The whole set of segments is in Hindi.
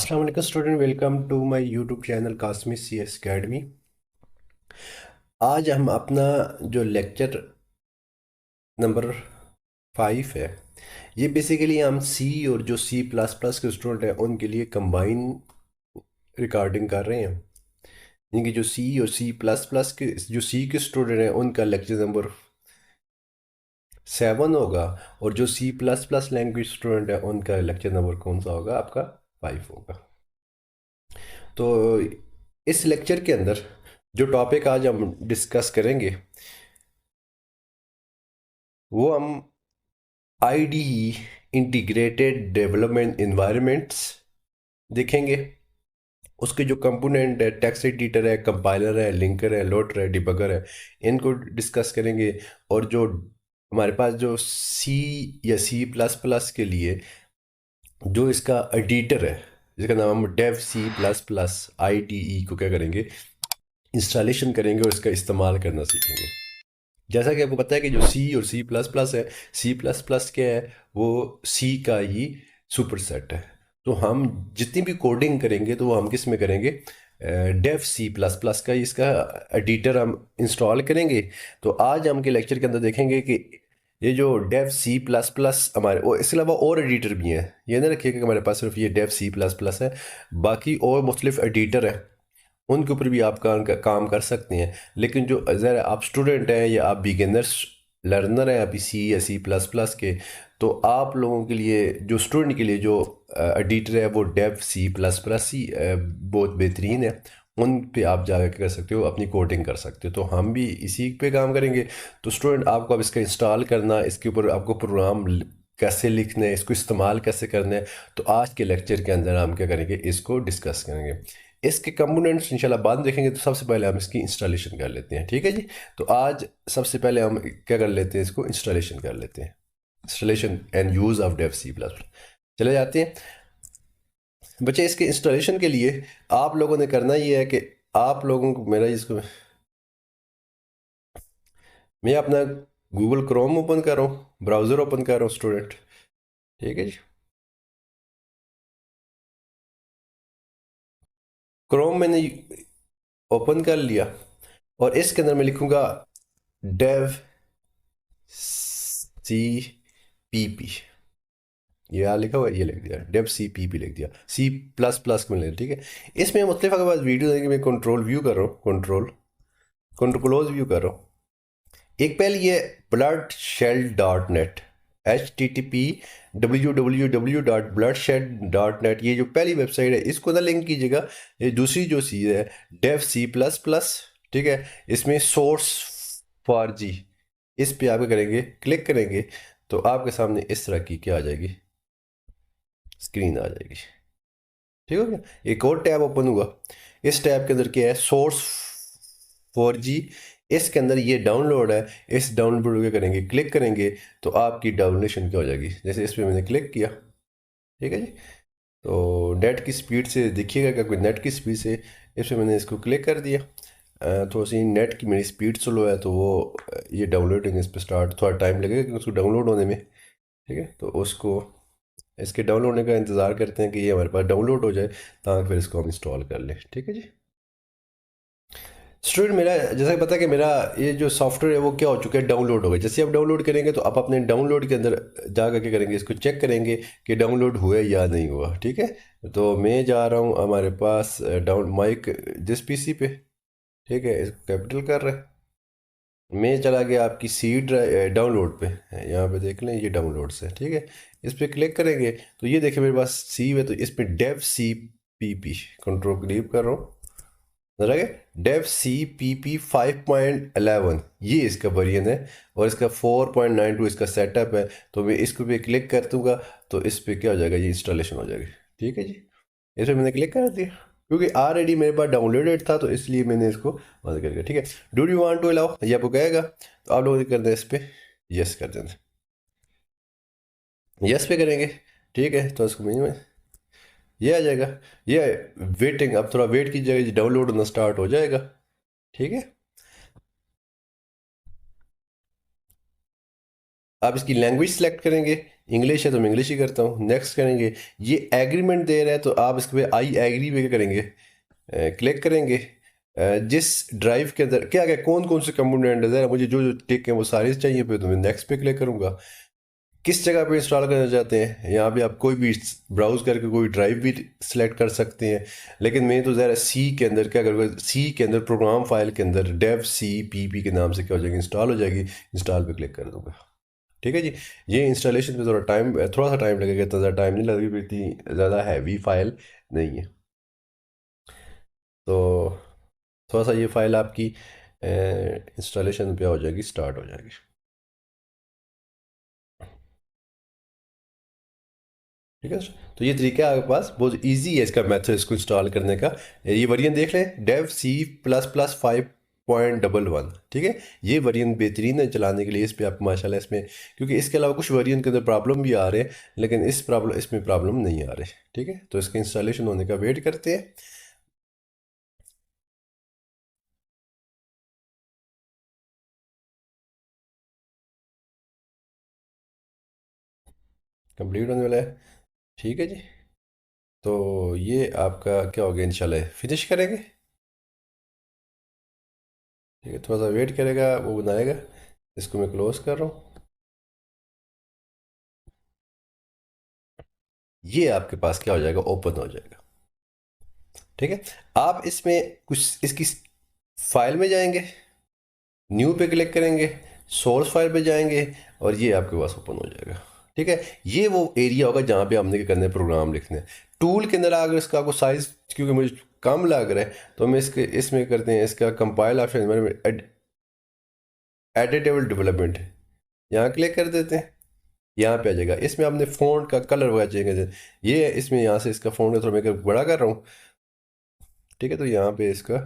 अस्सलाम वालेकुम student, welcome to my YouTube channel Qasmi CS academy. आज हम अपना जो लेक्चर नंबर 5 है, ये बेसिकली हम सी और जो C++ के स्टूडेंट हैं उनके लिए कंबाइन रिकॉर्डिंग कर रहे हैं। यानी कि जो सी और C++ के जो सी के स्टूडेंट हैं उनका लेक्चर नंबर 7 होगा, और जो C++ लैंग्वेज स्टूडेंट है उनका लेक्चर नंबर कौन सा होगा? आपका 5 होगा। तो इस लेक्चर के अंदर जो टॉपिक आज हम डिस्कस करेंगे वो हम IDE इंटीग्रेटेड डेवलपमेंट इन्वायरमेंट्स देखेंगे। उसके जो कंपोनेंट है, टेक्स्ट एडिटर है, कंपाइलर है, लिंकर है, लोडर है, डिबगर है, इनको डिस्कस करेंगे। और जो हमारे पास जो सी या C++ के लिए जो इसका एडिटर है, जिसका नाम हम डेव C++ IDE को क्या करेंगे, इंस्टॉलेशन करेंगे और इसका इस्तेमाल करना सीखेंगे। जैसा कि आपको पता है कि जो सी और C++ है, C++ क्या है, वो सी का ही सुपरसेट है। तो हम जितनी भी कोडिंग करेंगे तो वो हम किस में करेंगे? डेव C++ का ही इसका एडिटर हम इंस्टॉल करेंगे। तो आज हम के लेक्चर के अंदर देखेंगे कि ये जो डेव C++ हमारे, और इसके अलावा और एडिटर भी हैं। ये ना रखिए कि हमारे पास सिर्फ ये डेव C++ है, बाकी और मुख्तलिफ एडिटर है, उनके ऊपर भी आप काम कर सकते हैं। लेकिन जो अगर आप स्टूडेंट हैं या आप बिगिनर्स लर्नर हैं अभी सी या C++ के, तो आप लोगों के लिए, जो स्टूडेंट के लिए जो एडिटर है वो डेव C++ ही बहुत बेहतरीन है। उन पे आप जाकर कर सकते हो, अपनी कोडिंग कर सकते हो। तो हम भी इसी पे काम करेंगे। तो स्टूडेंट, आपको अब इसका इंस्टॉल करना, इसके ऊपर आपको प्रोग्राम कैसे लिखना है, इसको इस्तेमाल कैसे करना है, तो आज के लेक्चर के अंदर हम क्या करेंगे, इसको डिस्कस करेंगे। इसके कंपोनेंट्स इंशाल्लाह बाद में देखेंगे। तो सबसे पहले हम इसकी इंस्टॉलेशन कर लेते हैं, ठीक है जी। तो आज सबसे पहले हम क्या कर लेते हैं, इसको इंस्टॉलेशन कर लेते हैं। Installation and use of Dev C++। चले जाते हैं बच्चे। इसके इंस्टॉलेशन के लिए आप लोगों ने करना ये है कि आप लोगों को मेरा इसको, मैं अपना गूगल क्रोम ओपन कर रहा हूँ, ब्राउज़र ओपन कर रहा हूँ स्टूडेंट, ठीक है जी। क्रोम मैंने ओपन कर लिया और इसके अंदर मैं लिखूंगा डेव C++। ये यहाँ लिखा हुआ है, ये लिख दिया, डेव C++ लिख दिया, C++ में लिख, ठीक है। इसमें मुख्तलिफ के बाद वीडियो देखिए, मैं कंट्रोल व्यू कर रहा हूँ, कंट्रोल क्लोज व्यू कर रहा हूँ। एक पहले ये bloodshell.net, http://www.bloodshell.net, ये जो पहली वेबसाइट है इसको ना लिंक कीजिएगा। ये दूसरी जो चीज़ है डेव C++, ठीक है, इसमें सोर्स फॉर जी, इस पे आप क्या करेंगे, क्लिक करेंगे तो आपके सामने इस तरह की क्या आ जाएगी, स्क्रीन आ जाएगी। ठीक हो गया। एक और टैब ओपन हुआ। इस टैब के अंदर क्या है, सोर्स 4G। इसके अंदर ये डाउनलोड है। इस डाउनलोड पे करेंगे, क्लिक करेंगे तो आपकी डाउनलोडेशन क्या हो जाएगी, जैसे इस पर मैंने क्लिक किया, ठीक है जी। तो नेट की स्पीड से देखिएगा कि कोई नेट की स्पीड से, इस पर मैंने इसको क्लिक कर दिया। थोड़ी सी नेट की मेरी स्पीड स्लो है तो वो ये डाउनलोडिंग इस पर स्टार्ट थोड़ा टाइम लगेगा क्योंकि उसको डाउनलोड होने में, ठीक है। तो उसको, इसके डाउनलोड होने का इंतज़ार करते हैं कि ये हमारे पास डाउनलोड हो जाए, ताकि फिर इसको हम इंस्टॉल कर लें, ठीक है जी। स्टूडेंट, मेरा जैसा कि पता है कि मेरा ये जो सॉफ्टवेयर है वो क्या हो चुका है, डाउनलोड हो गया। जैसे आप डाउनलोड करेंगे तो आप अपने डाउनलोड के अंदर जा कर के करेंगे, इसको चेक करेंगे कि डाउनलोड हुआ या नहीं हुआ, ठीक है। तो मैं जा रहा हूँ हमारे पास डाउन माइक जिस PC पे, ठीक है, इसको कैपिटल कर रहे हैं। मैं चला गया आपकी सी ड्राइव डाउनलोड पे, यहाँ पे देख लें ये डाउनलोड से, ठीक है। इस पर क्लिक करेंगे तो ये देखिए मेरे पास सी है, तो इस पर डेव C++, कंट्रोल क्लिक कर रहा हूँ, नजर आ गया, डेव C++5.11 ये इसका वेरिएंट है, और इसका 4.92 इसका सेटअप है। तो मैं इसको पे क्लिक कर दूंगा तो इस पर क्या हो जाएगा, ये इंस्टॉलेशन हो जाएगी, ठीक है जी। इस पर मैंने क्लिक कर दिया क्योंकि ऑलरेडी मेरे पास डाउनलोडेड था, तो इसलिए मैंने इसको बंद कर दिया, ठीक है। Do you want to allow, ये आपको कहेगा, तो आप लोगों ने कर दें इस पर यस कर दें, यस पे करेंगे, ठीक है। तो इसको में ये आ जाएगा, ये वेटिंग, अब थोड़ा वेट कीजिएगा, डाउनलोड होना स्टार्ट हो जाएगा, ठीक है। आप इसकी लैंग्वेज सेलेक्ट करेंगे, इंग्लिश है तो मैं इंग्लिश ही करता हूँ, नेक्स्ट करेंगे। ये एग्रीमेंट दे रहा है तो आप इसके पे आई एग्री पे करेंगे, क्लिक करेंगे। जिस ड्राइव के अंदर क्या क्या कौन कौन से कंपोनेंट है, मुझे जो जो टिक है वो सारे चाहिए पे, तो मैं नेक्स्ट पे क्लिक करूँगा। किस जगह पे इंस्टॉल करना चाहते हैं, यहाँ पे आप कोई भी ब्राउज करके कोई ड्राइव भी सिलेक्ट कर सकते हैं, लेकिन मैं तो ज़रा सी के अंदर क्या करूँगा, सी के अंदर प्रोग्राम फाइल के अंदर डेव सी पी पी के नाम से क्या हो जाएगी, इंस्टॉल हो जाएगी। इंस्टॉल पे क्लिक कर दूँगा। ठीक है जी। ये इंस्टॉलेशन में थोड़ा सा टाइम लगेगा, इतना ज़्यादा टाइम नहीं लगेगा, इतनी ज़्यादा हैवी फाइल नहीं है। तो थोड़ा सा ये फाइल आपकी इंस्टॉलेशन पे हो जाएगी, स्टार्ट हो जाएगी। ठीक है सर। तो ये तरीका है आपके पास, बहुत इजी है इसका मेथड, इसको इंस्टॉल करने का। ये वेरिएंट देख लें, डेव सी प्लस प्लस 5.11। ठीक है, ये वेरिएंट बेहतरीन है चलाने के लिए, इस पर आप माशाल्लाह इसमें, क्योंकि इसके अलावा कुछ वेरिएंट के अंदर प्रॉब्लम भी आ रहे हैं, लेकिन इसमें प्रॉब्लम नहीं आ रहे। ठीक है, तो इसके इंस्टॉलेशन होने का वेट करते हैं। कंप्लीट होने वाला है। ठीक है जी। तो ये आपका क्या हो गया, इंशाल्लाह फिनिश करेंगे। ठीक है, थोड़ा सा वेट करेगा, वो बनाएगा। इसको मैं क्लोज कर रहा हूँ। ये आपके पास क्या हो जाएगा, ओपन हो जाएगा। ठीक है, आप इसमें कुछ इसकी फाइल में जाएंगे, न्यू पे क्लिक करेंगे, सोर्स फाइल पे जाएंगे, और ये आपके पास ओपन हो जाएगा। ठीक है, ये वो एरिया होगा जहाँ पे हमने क्या करना है, प्रोग्राम लिखने हैं। टूल के अंदर अगर इसका आपको साइज क्योंकि मुझे कम लग रहा है, तो हम इसमें करते हैं, इसका कंपाइल ऑप्शन, एडिटेबल डेवलपमेंट, यहाँ क्लिक कर देते हैं। यहाँ पे आ जाएगा, इसमें आपने फ़ॉन्ट का कलर वगैरह चेंज, ये इसमें यहाँ से इसका फ़ॉन्ट का थोड़ा मैं बड़ा कर रहा हूँ। ठीक है, तो यहाँ पे इसका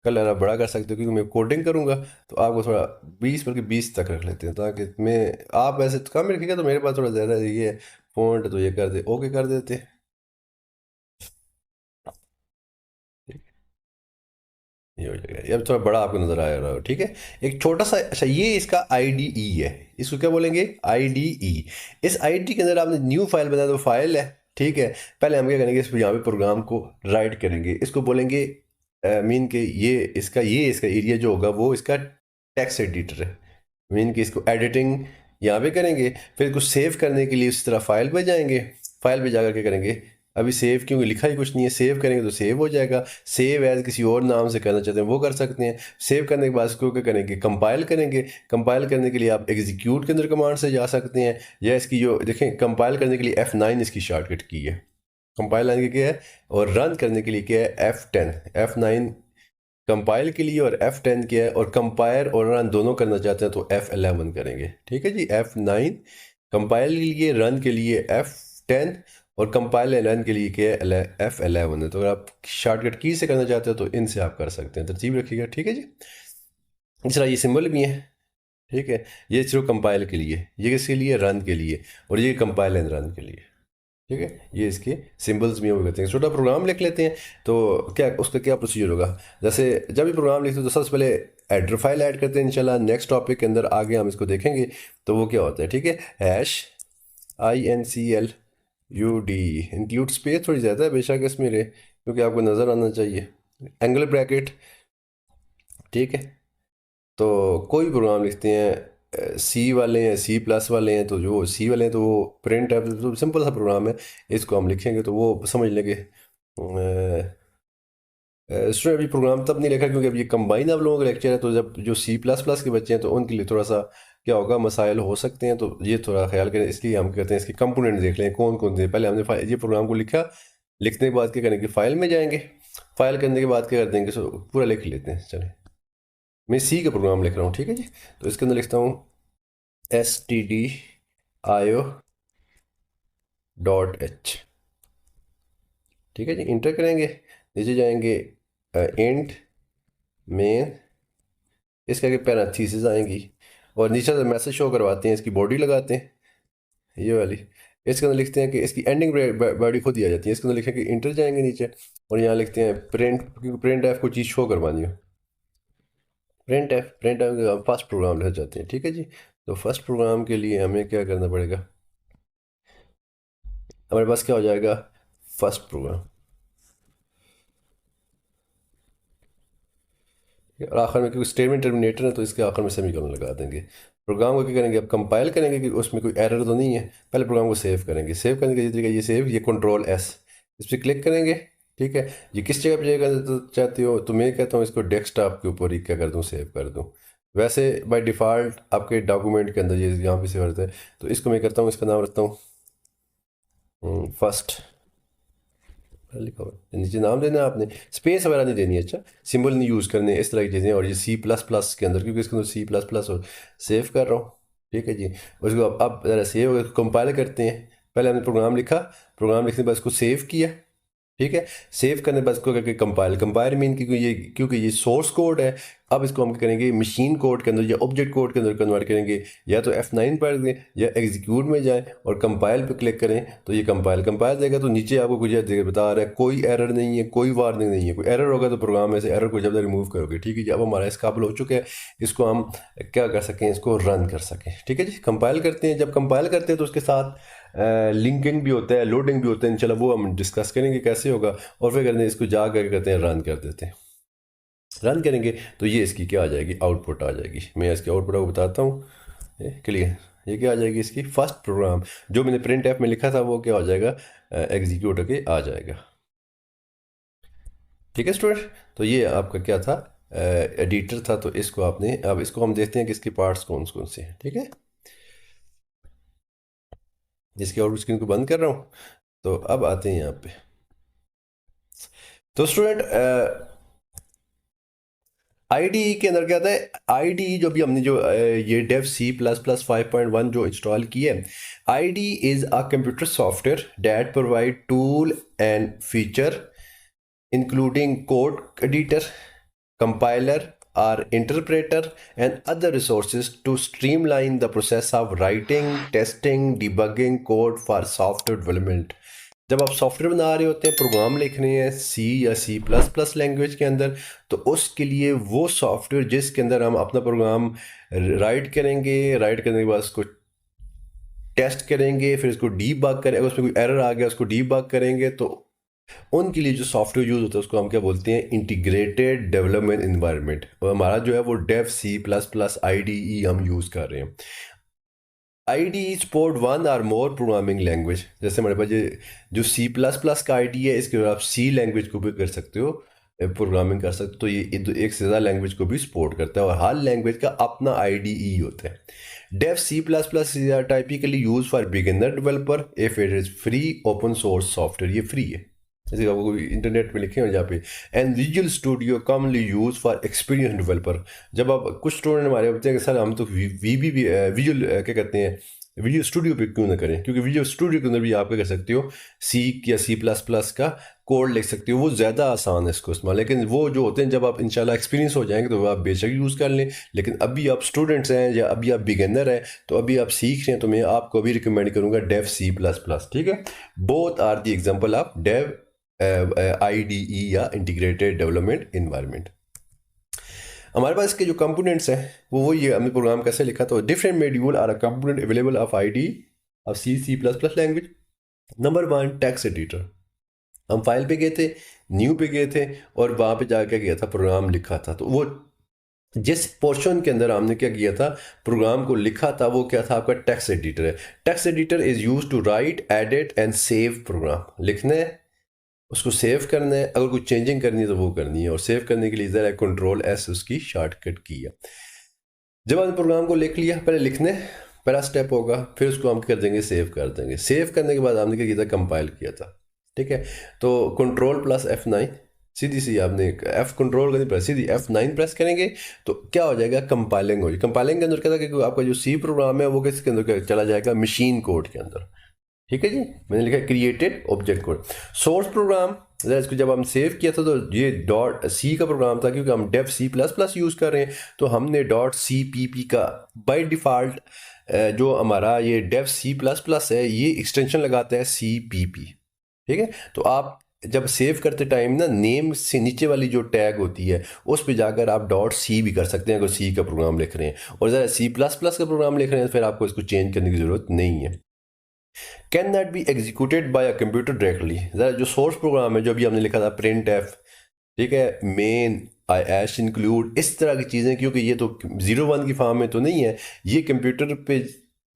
कलर आप बड़ा कर सकते हो, क्योंकि मैं कोडिंग करूँगा। तो आपको थोड़ा 20 बल्कि 20 तक रख लेते हैं, ताकि मैं, आप वैसे तो कम रखिएगा, तो मेरे पास थोड़ा ज़्यादा ये है फ़ॉन्ट, तो ये कर दे, ओके कर देते हैं। ठीक, ये हो जाएगा, ये अब थोड़ा बड़ा आपको नज़र आ रहा हो। ठीक है, एक छोटा सा, अच्छा ये इसका IDE है, इसको क्या बोलेंगे, IDE। इस IDE के अंदर आपने न्यू फाइल बनाया, तो फाइल है। ठीक है, पहले हम क्या करेंगे, इस यहाँ पे प्रोग्राम को राइट करेंगे, इसको बोलेंगे मीन के ये इसका एरिया जो होगा वो इसका टेक्स्ट एडिटर है। मीन कि इसको एडिटिंग यहाँ पे करेंगे, फिर इसको सेव करने के लिए उसी तरह फाइल पे जाएंगे। फाइल पे जाकर के करेंगे, अभी सेव क्योंकि लिखा ही कुछ नहीं है, सेव करेंगे तो सेव हो जाएगा। सेव एज किसी और नाम से करना चाहते हैं वो कर सकते हैं। सेव करने के बाद इसको क्या करेंगे, कंपाइल करेंगे। कंपाइल करने के लिए आप एग्जीक्यूट के अंदर कमांड से जा सकते हैं, या इसकी जो देखें, कंपाइल करने के लिए F9 इसकी शॉर्टकट की है, कंपाइल लाइन की क्या है, और रन करने के लिए क्या है, F10। F9 कंपाइल के लिए और F10 किया है, और कंपायर और रन दोनों करना चाहते हैं तो F11 करेंगे। ठीक है जी, F9 कंपाइल के लिए, रन के लिए F10, और कंपाइल एंड रन के लिए क्या है, F11 है। तो अगर आप शॉर्टकट की से करना चाहते हो तो इनसे आप कर सकते हैं, तरतीब रखिएगा। ठीक है जी। दूसरा ये सिंबल भी है। ठीक है, ये सिर्फ कंपाइल के लिए, ये किसके लिए, रन के लिए, और ये कंपाइल एंड रन के लिए। ठीक है, ये इसके सिंबल्स भी हम करते हैं। छोटा प्रोग्राम लिख लेते हैं, तो क्या उसका क्या प्रोसीजर होगा, जैसे जब भी प्रोग्राम लिखते हैं तो सबसे पहले एड्र फाइल ऐड करते हैं। इंशाल्लाह नेक्स्ट टॉपिक के अंदर आगे हम इसको देखेंगे, तो वो क्या होता है। ठीक है, #include, इंक्लूड स्पेस थोड़ी ज़्यादा है बेशक इसमें रे, क्योंकि आपको नज़र आना चाहिए, एंगल ब्रैकेट। ठीक है, तो कोई भी प्रोग्राम लिखते हैं, सी वाले हैं, सी प्लस वाले हैं, तो जो सी वाले हैं तो वो प्रिंट है, तो सिंपल सा प्रोग्राम है, इसको हम लिखेंगे तो वो समझ लेंगे। स्टूडेंट अभी प्रोग्राम तब नहीं लिखा क्योंकि अब ये कंबाइन आप लोगों का लेक्चर है, तो जब जो सी प्लस प्लस के बच्चे हैं तो उनके लिए थोड़ा सा क्या होगा, मसाइल हो सकते हैं, तो ये थोड़ा ख्याल करें। इसलिए हम कहते हैं इसके कंपोनेंट देख लें कौन कौन से। पहले हमने ये प्रोग्राम को लिखा, लिखने के बाद क्या करेंगे, फाइल में जाएंगे, फाइल करने के बाद क्या कर देंगे, सो पूरा लिख लेते हैं। चलें, मैं सी का प्रोग्राम लिख रहा हूँ। ठीक है जी, तो इसके अंदर लिखता हूँ stdio.h। ठीक है जी, इंटर करेंगे, नीचे जाएंगे, इंट मेन, इसके आगे पैराथीसिस आएंगी, और नीचे से मैसेज शो करवाते हैं, इसकी बॉडी लगाते हैं ये वाली। इसके अंदर लिखते हैं कि इसकी एंडिंग बॉडी खुद ही आ जाती है। इसके अंदर लिखें कि इंटर जाएंगे नीचे, और यहाँ लिखते हैं प्रिंट, क्योंकि प्रिंट एफ को चीज़ शो करवानी हो, प्रिंट एफ फर्स्ट प्रोग्राम लिख जाते हैं। ठीक है जी, तो फर्स्ट प्रोग्राम के लिए हमें क्या करना पड़ेगा, हमारे पास क्या हो जाएगा, फर्स्ट प्रोग्राम, और आखिर में क्योंकि स्टेटमेंट टर्मिनेटर है तो इसके आखिर में सेमीकोलन लगा देंगे। प्रोग्राम को क्या करेंगे, अब कंपाइल करेंगे कि उसमें कोई एरर तो नहीं है, पहले प्रोग्राम को सेव करेंगे। सेव करने का ये तरीका, ये सेव, ये कंट्रोल एस, इस पर क्लिक करेंगे। ठीक है, ये किस जगह पर जाएगा तो चाहते हो, तो मैं कहता हूँ इसको डेस्कटॉप के ऊपर ही क्या कर दूँ, सेव कर दूँ। वैसे बाय डिफ़ॉल्ट आपके डॉक्यूमेंट के अंदर ये यहाँ पे सेव होता है, तो इसको मैं करता हूँ, इसका नाम रखता हूँ फर्स्ट, लिखा हुआ है नीचे नाम देना है आपने, स्पेस वगैरह नहीं देनी है, अच्छा सिंबल नहीं यूज़ करने, इस तरह की चीज़ें। और ये C++ के अंदर, क्योंकि इसके अंदर C++ और सेव कर रहा हूँ। ठीक है जी, उसको अब ज़रा सेव कंपाइल करते हैं। पहले हमने प्रोग्राम लिखा, प्रोग्राम लिखने के बाद इसको सेव किया। ठीक है, सेव करने के बाद इसको करके कंपाइल, कंपाइल मीन क्योंकि ये सोर्स कोड है, अब इसको हम करेंगे मशीन कोड के अंदर या ऑब्जेक्ट कोड के अंदर कन्वर्ट करेंगे। या तो F9 पर दें या एग्जीक्यूट में जाएं और कंपाइल पे क्लिक करें, तो ये कंपाइल देगा। तो नीचे आपको कुछ बता रहा है कोई एरर नहीं है, कोई वार्निंग नहीं है। कोई एरर होगा तो प्रोग्राम में से एरर को जब तक रिमूव करोगे। ठीक है जी, अब हमारा इस काबिल हो चुका है, इसको हम क्या कर सकें, इसको रन कर सकें। ठीक है जी, कंपाइल करते हैं। जब कंपाइल करते हैं तो उसके साथ लिंकिंग भी होता है, लोडिंग भी होता है, इंशाल्लाह वो हम डिस्कस करेंगे कैसे होगा। और फिर करते हैं इसको जा कर करते हैं रन कर देते हैं। रन करेंगे तो ये इसकी क्या आ जाएगी, आउटपुट आ जाएगी। मैं इसकी आउटपुट आपको बताता हूँ। क्लियर, ये क्या आ जाएगी, इसकी फर्स्ट प्रोग्राम जो मैंने प्रिंट एफ में लिखा था वो क्या हो जाएगा, एग्जीक्यूट होके आ जाएगा। ठीक है स्टूडेंट, तो ये आपका क्या था, एडिटर था। तो इसको आपने, अब इसको हम देखते हैं कि इसके पार्ट्स कौन कौन से हैं। ठीक है, जिसकी आउटपुट स्क्रीन को बंद कर रहा हूँ। तो अब आते हैं यहाँ पे। तो स्टूडेंट आईडीई के अंदर क्या आता है, आईडीई जो भी हमने ये डेव C++ 5.1 जो इंस्टॉल किया है, IDE is a computer software that provide tool and feature including code editor, compiler or interpreter and other resources to streamline the process of writing, testing, debugging code for software development। जब आप सॉफ्टवेयर बना रहे होते हैं, प्रोग्राम लिख रहे हैं C या C++ लैंग्वेज के अंदर, तो उसके लिए वो सॉफ्टवेयर जिसके अंदर हम अपना प्रोग्राम राइट करेंगे, राइट करने के बाद उसको टेस्ट करेंगे, फिर इसको डीबग करेंगे, उसमें कोई एरर आ गया उसको डीबग करेंगे, तो उनके लिए जो सॉफ्टवेयर यूज होता है उसको हम क्या बोलते हैं, इंटीग्रेटेड डेवलपमेंट इन्वायरमेंट। और हमारा जो है वो डेव C++ IDE हम यूज कर रहे हैं। IDE support one or more programming language. जैसे हमारे पास ये जो C++ का IDE है, इसके आप C लैंग्वेज को भी कर सकते हो, प्रोग्रामिंग कर सकते हो। तो ये एक से ज़्यादा लैंग्वेज को भी सपोर्ट करता है और हर लैंग्वेज का अपना IDE होता है। Dev C++ is or typically use for beginner developer if it is free open source software, ये फ्री है। जैसे आपको इंटरनेट पे लिखे हो जहाँ पे, and visual studio commonly use for experience developer. जब आप कुछ स्टूडेंट हमारे होते हैं कि सर हम तो विजुअल क्या कहते हैं, विजुअल स्टूडियो पे क्यों ना करें, क्योंकि विजुअल स्टूडियो के अंदर भी आप क्या कर सकते हो, C या C++ का कोड लिख सकते हो, वो ज़्यादा आसान है इसको इस्तेमाल। लेकिन वो जो होते हैं जब आप इंशाल्लाह एक्सपीरियंस हो जाएंगे तो आप बेशक यूज़ कर लें। लेकिन अभी आप स्टूडेंट्स हैं या अभी आप बिगिनर हैं, तो अभी आप सीख रहे हैं, तो मैं आपको अभी रिकमेंड करूँगा डेव C++। ठीक है, both are the example of Dev IDE या इंटीग्रेटेड डेवलपमेंट इन्वायरमेंट। हमारे पास इसके जो कंपोनेंट्स हैं वो वही है, हमने प्रोग्राम कैसे लिखा, तो different module or a component available of IDE of C++ लैंग्वेज। Number 1, text editor. हम फाइल पे गए थे, न्यू पे गए थे और वहाँ पे जाके गया था प्रोग्राम लिखा था। तो वो जिस पोर्शन के अंदर हमने क्या किया था, प्रोग्राम को लिखा था, वो क्या था, आपका टेक्स्ट एडिटर है। Text editor is use to write, edit and save program. लिखना है, उसको सेव करना है, अगर कुछ चेंजिंग करनी है तो वो करनी है। और सेव करने के लिए इधर है कंट्रोल S, उसकी शॉर्टकट की है। जब आपने प्रोग्राम को लिख लिया, पहले लिखने पहला स्टेप होगा, फिर उसको हम कर देंगे, सेव कर देंगे। सेव करने के बाद हमने क्या किया था, कंपाइल किया था। ठीक है, तो कंट्रोल+F9, सीधी सी आपने F कंट्रोल करनी पड़े, सीधी F9 प्रेस करेंगे तो क्या हो जाएगा, कंपाइलिंग हो जाएगी। कंपाइलिंग के अंदर क्या था कि आपका जो C प्रोग्राम है वो किसके अंदर चला जाएगा, मशीन कोड के अंदर। ठीक है जी, मैंने लिखा created object code. Source program, इसको जब हम सेव किया था तो ये .C का प्रोग्राम था, क्योंकि हम डेव C++ यूज़ कर रहे हैं, तो हमने .cpp का बाय डिफ़ॉल्ट जो हमारा ये डेव C++ है, ये एक्सटेंशन लगाता है CPP। ठीक है, तो आप जब सेव करते टाइम ना नेम से नीचे वाली जो टैग होती है उस पे जाकर आप डॉट सी भी कर सकते हैं अगर सी का प्रोग्राम लिख रहे हैं, और ज़रा सी प्लस प्लस का प्रोग्राम लिख रहे हैं फिर आपको इसको चेंज करने की ज़रूरत नहीं है। Can not be executed by a computer directly, ज़रा जो सोर्स प्रोग्राम है जो अभी हमने लिखा था प्रिंट एफ, ठीक है, मेन आई एश इंक्लूड, इस तरह की चीज़ें, क्योंकि ये तो 0 1 की फॉर्म में तो नहीं है, ये कंप्यूटर पे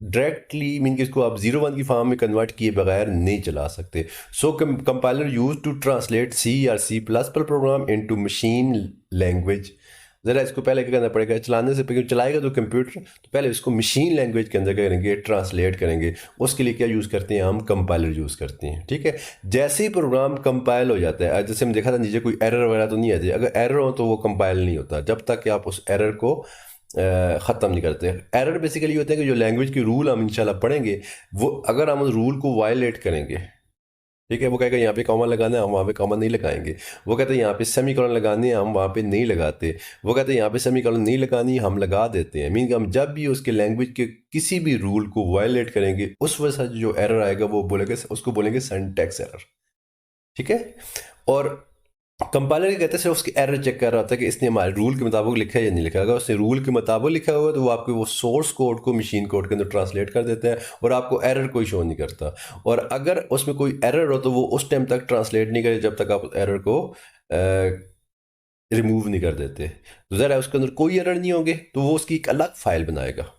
डायरेक्टली मीन कि इसको आप 0 1 की फॉर्म में कन्वर्ट किए बगैर नहीं चला सकते। So compiler use to translate C or C plus plus program into machine language. ज़रा इसको पहले क्या करना पड़ेगा, चलाने से पहले चलाएगा तो कंप्यूटर, तो पहले इसको मशीन लैंग्वेज के अंदर करेंगे, ट्रांसलेट करेंगे। उसके लिए क्या यूज़ करते हैं हम, कंपाइलर यूज़ करते हैं, ठीक है। जैसे ही प्रोग्राम कंपाइल हो जाता है, जैसे हम देखा था नीचे कोई एरर वगैरह तो नहीं आती, अगर एरर हो तो वो कंपाइल नहीं होता जब तक कि आप उस एरर को ख़त्म नहीं करते। एरर बेसिकली होते हैं कि जो लैंग्वेज के रूल हम इंशाल्लाह पढ़ेंगे, वो अगर हम उस रूल को वायलेट करेंगे, ठीक है, वो कहेगा यहाँ पे कॉमा लगाना है, हम वहाँ पे कॉमा नहीं लगाएंगे। वो कहते हैं यहाँ पे सेमी कॉलन लगानी है, हम वहाँ पे नहीं लगाते। वो कहते हैं यहाँ पे सेमी कॉलन नहीं लगानी, हम लगा देते हैं। मीन कि हम जब भी उसके लैंग्वेज के किसी भी रूल को वायलेट करेंगे उस वजह से जो एरर आएगा वो बोलेंगे, उसको बोलेंगे सिंटैक्स एरर, ठीक है। और कंपाइलर क्या कहते हैं, सिर्फ उसकी एरर चेक कर रहा होता है कि इसने हमारे रूल के मुताबिक लिखा है या नहीं लिखा। अगर उसने रूल के मुताबिक लिखा हुआ तो वो आपके वो सोर्स कोड को मशीन कोड के अंदर ट्रांसलेट कर देता है और आपको एरर कोई शो नहीं करता। और अगर उसमें कोई एरर हो तो वो उस टाइम तक ट्रांसलेट नहीं करे जब तक आप उस एरर को रिमूव नहीं कर देते। तो ज़रा उसके अंदर कोई एरर नहीं होंगे तो वो उसकी एक अलग फाइल बनाएगा।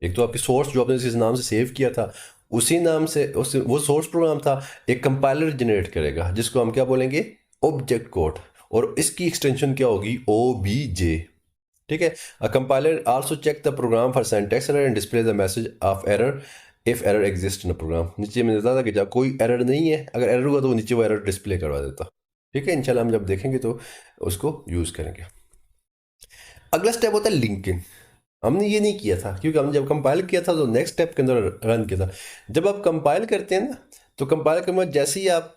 एक तो आपकी सोर्स जो आपने जिस नाम से सेव किया था उसी नाम से वो सोर्स प्रोग्राम था, एक कंपाइलर जनरेट करेगा जिसको हम क्या बोलेंगे, ऑब्जेक्ट कोड, और इसकी एक्सटेंशन क्या होगी, OBJ, ठीक है। A compiler also check the program for syntax error and display the message of error if error exist in a program. नीचे मैंने बताया था कि जब कोई एरर नहीं है, अगर एरर हुआ तो वो नीचे वो एरर डिस्प्ले करवा देता, ठीक है। इंशाल्लाह हम जब देखेंगे तो उसको यूज़ करेंगे। अगला स्टेप होता है लिंकिंग। हमने ये नहीं किया था क्योंकि हमने जब कंपाइल किया था तो नेक्स्ट स्टेप के अंदर रन किया था। जब आप कंपाइल करते हैं ना तो कंपाइल करने के बाद जैसे ही आप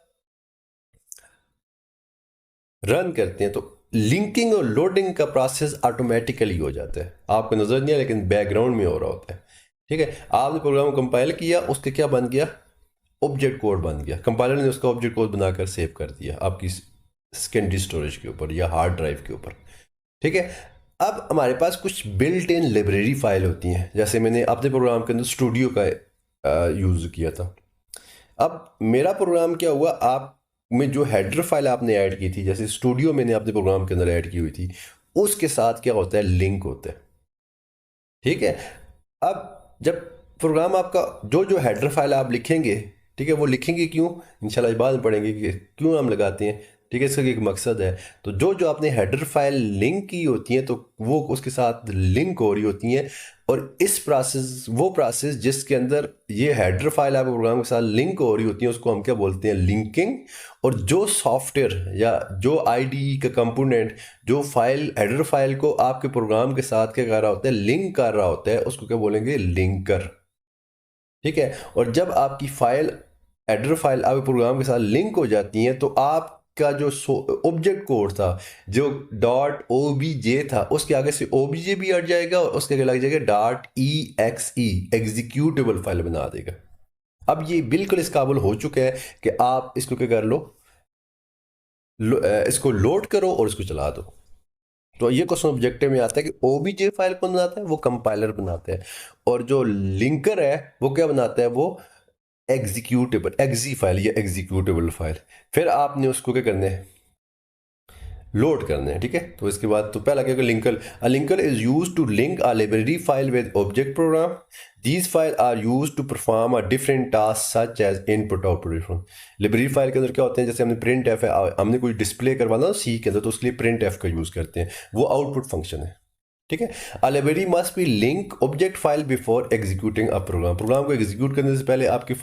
रन करते हैं तो लिंकिंग और लोडिंग का प्रोसेस ऑटोमेटिकली हो जाता है, आपको नज़र नहीं आया लेकिन बैकग्राउंड में हो रहा होता है, ठीक है। आपने प्रोग्राम कंपाइल किया, उसके क्या बन गया, ऑब्जेक्ट कोड बन गया। कंपाइलर ने उसका ऑब्जेक्ट कोड बनाकर सेव कर दिया आपकी सेकेंडरी स्टोरेज के ऊपर या हार्ड ड्राइव के ऊपर, ठीक है। अब हमारे पास कुछ बिल्ट इन लाइब्रेरी फाइल होती हैं, जैसे मैंने अपने प्रोग्राम के अंदर स्टूडियो का यूज़ किया था। अब मेरा प्रोग्राम क्या हुआ, आप में जो हेडर फाइल आपने ऐड की थी, जैसे स्टूडियो मैंने अपने प्रोग्राम के अंदर ऐड की हुई थी, उसके साथ क्या होता है, लिंक होता है, ठीक है। अब जब प्रोग्राम आपका जो जो हेडर फाइल आप लिखेंगे, ठीक है, वो लिखेंगे क्यों, इंशाल्लाह बाद में पढ़ेंगे कि क्यों हम लगाते हैं, ठीक है, इसका एक मकसद है। तो जो जो आपने हेडर फाइल लिंक की होती हैं तो वो उसके साथ लिंक हो रही होती हैं, और इस प्रोसेस, वो प्रोसेस जिसके अंदर ये हेडर फाइल आपके प्रोग्राम के साथ लिंक हो रही होती है उसको हम क्या बोलते हैं, लिंकिंग। और जो सॉफ्टवेयर या जो IDE का कंपोनेंट जो फाइल हेडर फाइल को आपके प्रोग्राम के साथ क्या कर रहा होता है, लिंक कर रहा होता है, उसको क्या बोलेंगे, लिंकर, ठीक है। और जब आपकी फाइल हेडर फाइल आपके प्रोग्राम के साथ लिंक हो जाती है तो आपका जो ऑब्जेक्ट कोड था जो .obj था उसके आगे से obj भी हट जाएगा और उसके आगे लग जाएगा .exe, एग्जीक्यूटेबल फाइल बना देगा। अब ये बिल्कुल इस काबिल हो चुका है कि आप इसको क्या कर इसको लोड करो और इसको चला दो। तो ये क्वेश्चन ऑब्जेक्टिव में आता है कि OBJ फाइल कौन बनाता है, वो कंपाइलर बनाता है, और जो लिंकर है वो क्या बनाता है, वो एग्जीक्यूटेबल एग्जी फाइल या एग्जीक्यूटेबल फाइल। फिर आपने उसको क्या करना है, लोड करना है, ठीक है। तो इसके बाद तो पहला क्या, linker, a linker is used to link a library file with object program. These file are used to perform a different task such as input output. Library file के अंदर क्या होते हैं, जैसे हमने प्रिंट एफ है, हमने कोई डिस्प्ले करवाना सी के अंदर तो उसके लिए प्रिंट एफ का यूज़ करते हैं, वो आउटपुट फंक्शन है, ठीक है। A library must be link object file before executing a program. Program को एग्जीक्यूट करने से पहले आपकी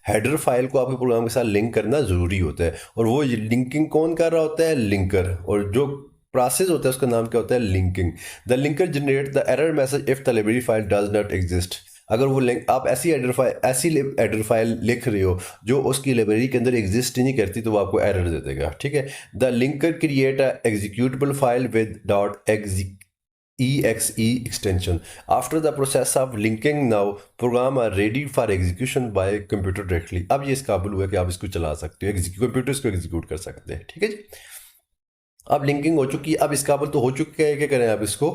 हेडर फाइल को आपके प्रोग्राम के साथ लिंक करना जरूरी होता है, और वो लिंकिंग कौन कर रहा होता है, लिंकर। और जो प्रोसेस होता है उसका नाम क्या होता है, linking. The linker generate the error message if the library file does not exist. अगर वो लिंक, आप ऐसी हेडर फाइल लिख रहे हो जो उसकी लाइब्रेरी के अंदर एग्जिस्ट ही नहीं करती तो वो आपको एरर दे देगा, ठीक है। The linker create a executable file with .exe exe extension. After the process of linking now, program are ready for execution by computer directly. अब ये इस काबिल हुआ कि आप इसको चला सकते हो, कंप्यूटर इसको एग्जीक्यूट कर सकते हैं। ठीक है जी, अब लिंकिंग हो चुकी है, अब इस काबिल तो हो चुके हैं, क्या करें आप इसको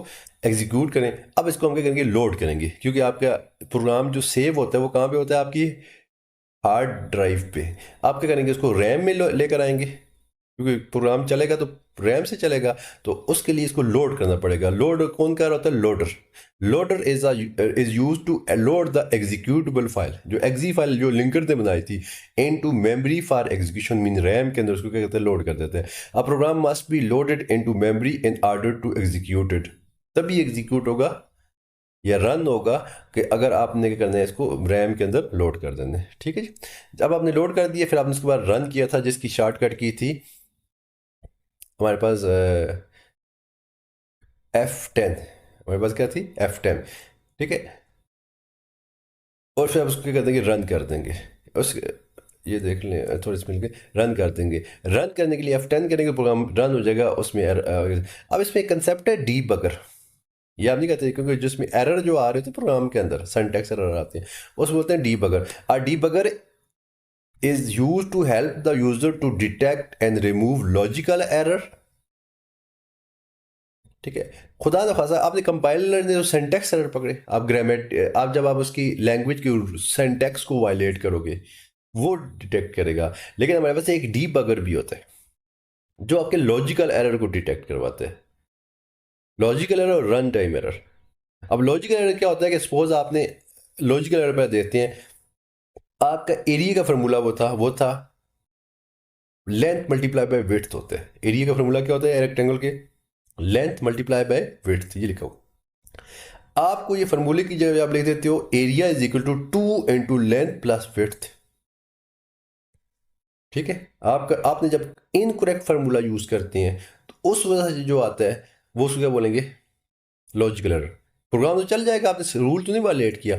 एग्जीक्यूट करें। अब इसको हम क्या करेंगे, लोड करेंगे, क्योंकि आपका प्रोग्राम जो सेव होता है वो कहाँ पे होता है, आपकी हार्ड ड्राइव पे। आप क्या करेंगे, इसको रैम में लेकर आएंगे, क्योंकि प्रोग्राम चलेगा तो रैम से चलेगा, तो उसके लिए इसको लोड करना पड़ेगा। लोड कौन कर रहा होता है, loader. Loader is use to load the executable file, जो एग्जी फाइल जो लिंकर ने बनाई थी, into memory for execution, mean RAM के अंदर उसको क्या कहते हैं, लोड कर देते हैं। A program must be loaded into memory in order to executed, तभी एग्जीक्यूट होगा या रन होगा, कि अगर आपने क्या करना है, इसको रैम के अंदर लोड कर देना है। ठीक है जी, जब आपने लोड कर दिया, फिर आपने उसके बाद रन किया था, जिसकी शॉर्टकट की थी हमारे पास F10, हमारे पास क्या थी, F10। ठीक है, और फिर आप उसको क्या कर देंगे, रन कर देंगे। उस ये देख लें थोड़ी सी मिलके रन कर देंगे। रन करने के लिए F10 करेंगे, प्रोग्राम रन हो जाएगा उसमें। अब इसमें एक कंसेप्ट है डीबगर, ये आप नहीं कहते, क्योंकि जिसमें एरर जो आ रहे थे प्रोग्राम के अंदर, सिंटैक्स एरर आते हैं, उसको बोलते हैं डीबगर। और debugger is use to help the user to detect and remove logical error. ठीक है, खुदा ना खासा आपने कंपाइलर ने जो सिंटैक्स एरर पकड़े, आप आप जब आप उसकी लैंग्वेज की सिंटैक्स को वायलेट करोगे, वो डिटेक्ट करेगा। लेकिन हमारे पास एक डीबगर भी होता है जो आपके लॉजिकल एरर को डिटेक्ट करवाता है। लॉजिकल एरर और रन टाइम एरर। अब लॉजिकल एरर क्या होता है कि सपोज आपने लॉजिकल एरर पर देते हैं, आपका एरिया का फार्मूला वो था लेंथ मल्टीप्लाई बाय विड्थ होता है। एरिया का फार्मूला क्या होता है रेक्टेंगल के, लेंथ मल्टीप्लाई बाय विड्थ, ये लिखा हो। आपको ये फार्मूले की जगह आप लिख देते हो area is equal to 2 × length plus width. ठीक है, आपने जब इनकरेक्ट फार्मूला यूज करते हैं, तो उस वजह से जो आता है वो उसको क्या बोलेंगे, लॉजिकल एरर। प्रोग्राम तो चल जाएगा, आपने रूल तो नहीं वायलेट किया।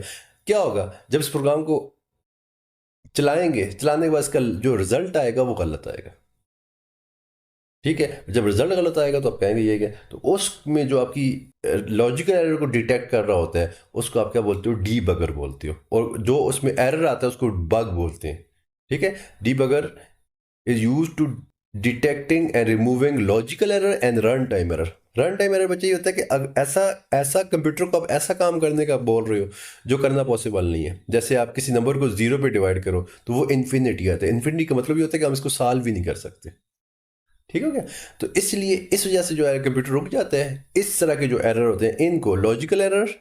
क्या होगा, जब इस प्रोग्राम को चलाएंगे, चलाने के बाद इसका जो रिजल्ट आएगा वो गलत आएगा। ठीक है, जब रिजल्ट गलत आएगा तो आप कहेंगे ये क्या, तो उसमें जो आपकी लॉजिकल एरर को डिटेक्ट कर रहा होता है, उसको आप क्या बोलते हो, डीबगर बोलते हो। और जो उसमें एरर आता है उसको बग बोलते हैं। ठीक है, debugger is use to detecting and removing logical error and run time error. Run time error बच्चे ये होता है कि ऐसा ऐसा कंप्यूटर को आप ऐसा काम करने का बोल रहे हो जो करना पॉसिबल नहीं है। जैसे आप किसी नंबर को 0 पे डिवाइड करो तो वो इन्फिनिटी आता है। इन्फिनिटी का मतलब ये होता है कि हम इसको सॉल्व भी नहीं कर सकते। ठीक हो गया, तो इसलिए इस वजह से जो है कंप्यूटर रुक जाता है। इस तरह के जो एरर होते हैं इनको लॉजिकल एरर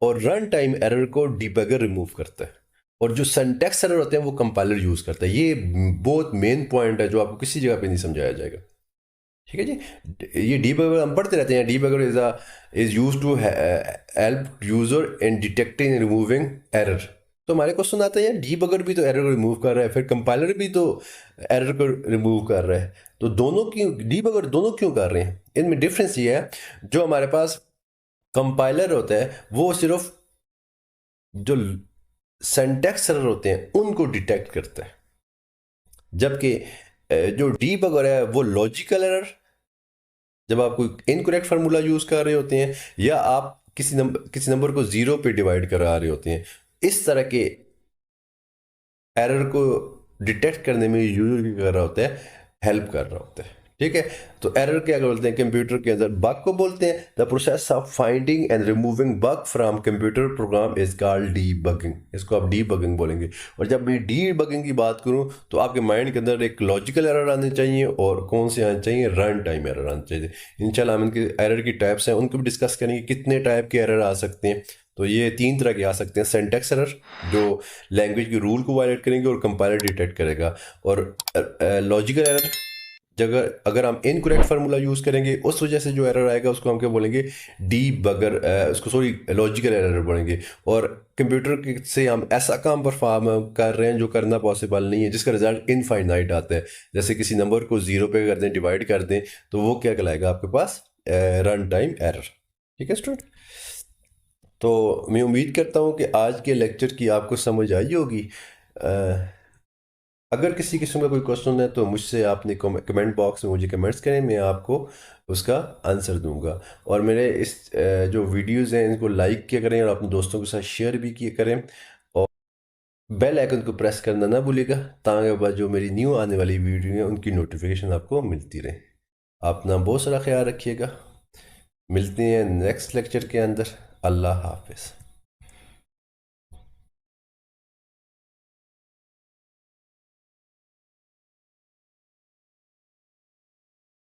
और रन टाइम एरर को डीबगर रिमूव करता है, और जो सिंटैक्स एरर होते हैं वो कंपाइलर यूज करता है। ये बहुत मेन पॉइंट है जो आपको किसी जगह पे नहीं समझाया जाएगा। ठीक है जी, ये डीबगर हम पढ़ते रहते हैं। Debugger is use to help user in detecting removing error. तो हमारे क्वेश्चन आता है, डीबगर भी तो एरर को रिमूव कर रहा है, फिर कंपाइलर भी तो एरर को रिमूव कर रहा है, तो दोनों क्यों, डीबगर दोनों क्यों कर रहे हैं? इनमें डिफरेंस ये है, जो हमारे पास कंपाइलर होता है वो सिर्फ जो सिंटैक्स एरर होते हैं उनको डिटेक्ट करता है, जबकि जो डीबगर है वो लॉजिकल एरर, जब आप कोई इनकरेक्ट फार्मूला यूज कर रहे होते हैं या आप किसी नंबर को 0 पे डिवाइड करा रहे होते हैं, इस तरह के एरर को डिटेक्ट करने में यूजर क्या कर रहा होता है, हेल्प कर रहा होता है। ठीक है, तो एरर क्या बोलते हैं कंप्यूटर के अंदर, बग को बोलते हैं। The process of finding and removing bug from computer program is called debugging. इसको आप डीबगिंग बोलेंगे। और जब मैं डीबगिंग की बात करूं तो आपके माइंड के अंदर एक लॉजिकल एरर आने चाहिए और कौन से आने चाहिए, रन टाइम एरर आने चाहिए। इंशाल्लाह हम इनके एरर की टाइप्स हैं उनको भी डिस्कस करेंगे, कितने टाइप के एरर आ सकते हैं। तो ये 3 तरह के आ सकते हैं। सिंटैक्स एरर जो लैंग्वेज के रूल को वायलेट करेंगे और कंपाइलर डिटेक्ट करेगा, और लॉजिकल एरर जगह अगर हम इनकरेक्ट फार्मूला यूज करेंगे उस वजह से जो एरर आएगा उसको हम क्या बोलेंगे, डीबगर, उसको सॉरी लॉजिकल एरर बोलेंगे। और कंप्यूटर से हम ऐसा काम परफॉर्म कर रहे हैं जो करना पॉसिबल नहीं है, जिसका रिजल्ट इनफाइनाइट आता है। जैसे किसी नंबर को 0 पे कर दें, डिवाइड कर दें, तो वो क्या कहलाएगा आपके पास, रन टाइम एरर। ठीक है स्टूडेंट, तो मैं उम्मीद करता हूँ कि आज के लेक्चर की आपको समझ आई होगी। अगर किसी किस्म का कोई क्वेश्चन है तो मुझसे आपने कमेंट बॉक्स में मुझे कमेंट्स करें, मैं आपको उसका आंसर दूंगा। और मेरे इस जो वीडियोस हैं इनको लाइक किया करें और अपने दोस्तों के साथ शेयर भी किया करें। और बेल आइकन को प्रेस करना ना भूलिएगा, ताकि बाद जो मेरी न्यू आने वाली वीडियो है उनकी नोटिफिकेशन आपको मिलती रहे। अपना बहुत सारा ख्याल रखिएगा। मिलते हैं नेक्स्ट लेक्चर के अंदर। अल्लाह हाफिज़।